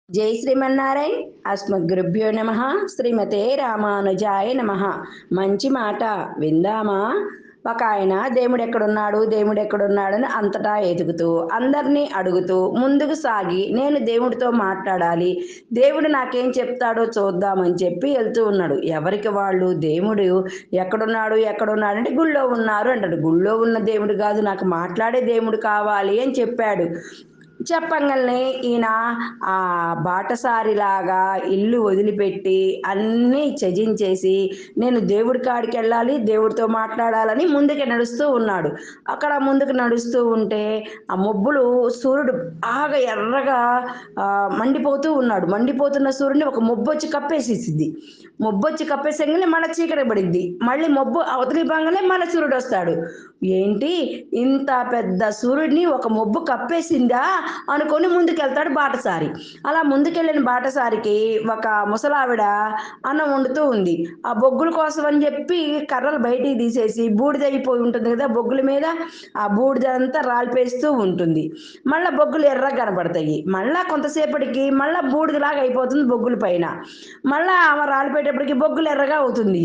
జై శ్రీమన్నారాయణ్. అస్మద్గురుభ్యో నమ. శ్రీమతే రామానుజాయ నమ. మంచి మాట విందామా? ఒక ఆయన దేవుడు ఎక్కడున్నాడు దేవుడు ఎక్కడున్నాడని అంతటా ఎదుగుతూ అందరినీ అడుగుతూ ముందుకు సాగి నేను దేవుడితో మాట్లాడాలి, దేవుడు నాకేం చెప్తాడో చూద్దామని చెప్పి వెళ్తూ ఉన్నాడు. ఎవరికి వాళ్ళు దేవుడు ఎక్కడున్నాడు ఎక్కడున్నాడు అంటే గుళ్ళో ఉన్నారు అంటాడు. గుళ్ళో ఉన్న దేవుడు కాదు, నాకు మాట్లాడే దేవుడు కావాలి అని చెప్పాడు. చెప్పంగానే ఈయన ఆ బాటసారిలాగా ఇల్లు వదిలిపెట్టి అన్నీ త్యజించేసి నేను దేవుడి కాడికి వెళ్ళాలి, దేవుడితో మాట్లాడాలని ముందుకు నడుస్తూ ఉన్నాడు. అక్కడ ముందుకు నడుస్తూ ఉంటే ఆ మబ్బులు, సూర్యుడు బాగా ఎర్రగా మండిపోతూ ఉన్నాడు. మండిపోతున్న సూర్యుడిని ఒక మొబ్బు వచ్చి కప్పేసేసిద్ది. మొబ్బు వచ్చి కప్పేసంగానే మళ్ళీ చీకటి పడిద్ది. మళ్ళీ మొబ్బు అవతలి భాగంగానే మళ్ళీ సూర్యుడు వస్తాడు. ఏంటి ఇంత పెద్ద సూర్యుడిని ఒక మొబ్బు కప్పేసిందా అనుకొని ముందుకెళ్తాడు బాటసారి. అలా ముందుకెళ్ళిన బాటసారికి ఒక ముసలావిడ అన్నం వండుతూ ఉంది. ఆ బొగ్గుల కోసం అని చెప్పి కర్రలు బయటికి తీసేసి బూడిదైపోయి ఉంటుంది కదా బొగ్గుల మీద, ఆ బూడిదంతా రాలిపేస్తూ ఉంటుంది. మళ్ళా బొగ్గులు ఎర్రగా కనబడతాయి. మళ్ళా కొంతసేపటికి మళ్ళా బూడిదలాగా అయిపోతుంది బొగ్గుల పైన. మళ్ళా ఆమె రాలిపోయేటప్పటికి బొగ్గులు ఎర్రగా అవుతుంది.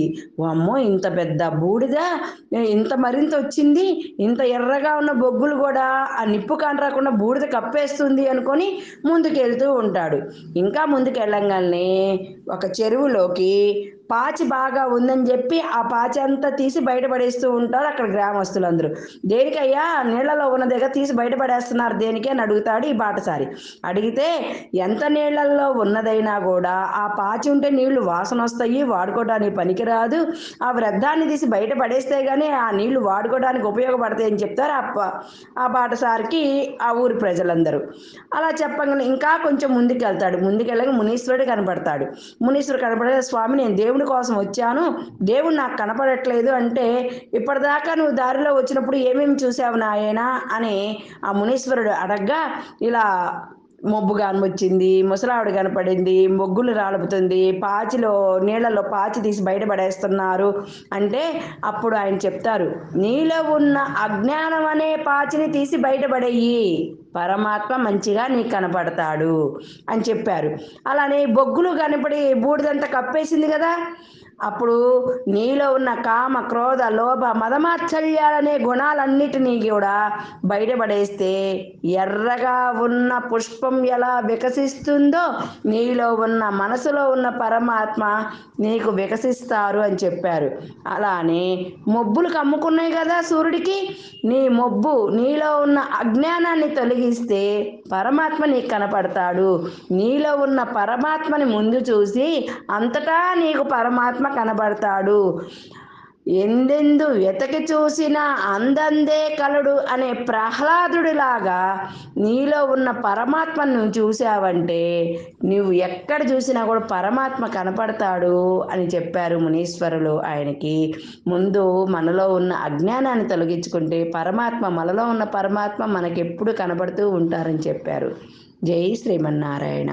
అమ్మో ఇంత పెద్ద బూడిద, ఇంత మరింత వచ్చింది, ఇంత ఎర్రగా ఉన్న బొగ్గులు కూడా ఆ నిప్పు కాంట్రాకుండా బూడిద కప్పేస్తుంది అనుకొని ముందుకెళ్తూ ఉంటాడు. ఇంకా ముందుకెళ్ళంగానే ఒక చెరువులోకి పాచి బాగా ఉందని చెప్పి ఆ పాచి అంతా తీసి బయటపడేస్తూ ఉంటారు అక్కడ గ్రామస్తులందరూ. దేనికయ్యా నీళ్లలో ఉన్నదేగా తీసి బయటపడేస్తున్నారు దేనికి అని అడుగుతాడు ఈ బాటసారి. అడిగితే ఎంత నీళ్లలో ఉన్నదైనా కూడా ఆ పాచి ఉంటే నీళ్లు వాసన వస్తాయి, వాడుకోవడానికి పనికిరాదు, ఆ వ్యర్థాన్ని తీసి బయట పడేస్తే గానీ ఆ నీళ్లు వాడుకోవడానికి ఉపయోగపడతాయి అని చెప్తారు ఆ బాటసారికి ఆ ఊరి ప్రజలందరూ. అలా చెప్పగానే ఇంకా కొంచెం ముందుకెళ్తాడు. ముందుకెళ్ళగా మునీశ్వరుడు కనపడతాడు. మునీశ్వరుడు కనపడే, స్వామి నేను దేవుడి కోసం వచ్చాను, దేవుడు నాకు కనపడట్లేదు అంటే, ఇప్పటిదాకా నువ్వు దారిలో వచ్చినప్పుడు ఏమేమి చూసావు నాయనా అని ఆ మునీశ్వరుడు అడగ్గా, ఇలా మబ్బు కనబొచ్చింది, ముసలావిడ కనపడింది, మొగ్గులు రాలుపుతుంది, పాచిలో నీళ్లలో పాచి తీసి బయటపడేస్తున్నారు అంటే అప్పుడు ఆయన చెప్తారు, నీలో ఉన్న అజ్ఞానం అనే పాచిని తీసి బయటపడేయి, పరమాత్మ మంచిగా నీకు కనపడతాడు అని చెప్పారు. అలానే బొగ్గులు కనపడి బూడిదంతా కప్పేసింది కదా, అప్పుడు నీలో ఉన్న కామ క్రోధ లోభ మదమాత్సర్యాలనే గుణాలన్నిటినీ కూడా బయటపడేస్తే ఎర్రగా ఉన్న పుష్పం ఎలా వికసిస్తుందో నీలో ఉన్న మనసులో ఉన్న పరమాత్మ నీకు వికసిస్తారు అని చెప్పారు. అలానే మబ్బులు కమ్ముకున్నాయి కదా సూర్యుడికి, నీ మబ్బు నీలో ఉన్న అజ్ఞానాన్ని తొలగిస్తే పరమాత్మ నీకు కనపడతాడు. నీలో ఉన్న పరమాత్మని ముందు చూసి అంతటా నీకు పరమాత్మ కనబడతాడు. ఎందెందు వెతకి చూసినా అందందే కలడు అనే ప్రహ్లాదుడిలాగా నీలో ఉన్న పరమాత్మను నువ్వు చూసావంటే నువ్వు ఎక్కడ చూసినా కూడా పరమాత్మ కనపడతాడు అని చెప్పారు మునీశ్వరులు ఆయనకి. ముందు మనలో ఉన్న అజ్ఞానాన్ని తొలగించుకుంటే పరమాత్మ, మనలో ఉన్న పరమాత్మ మనకెప్పుడు కనబడుతూ ఉంటారని చెప్పారు. జై శ్రీమన్నారాయణ.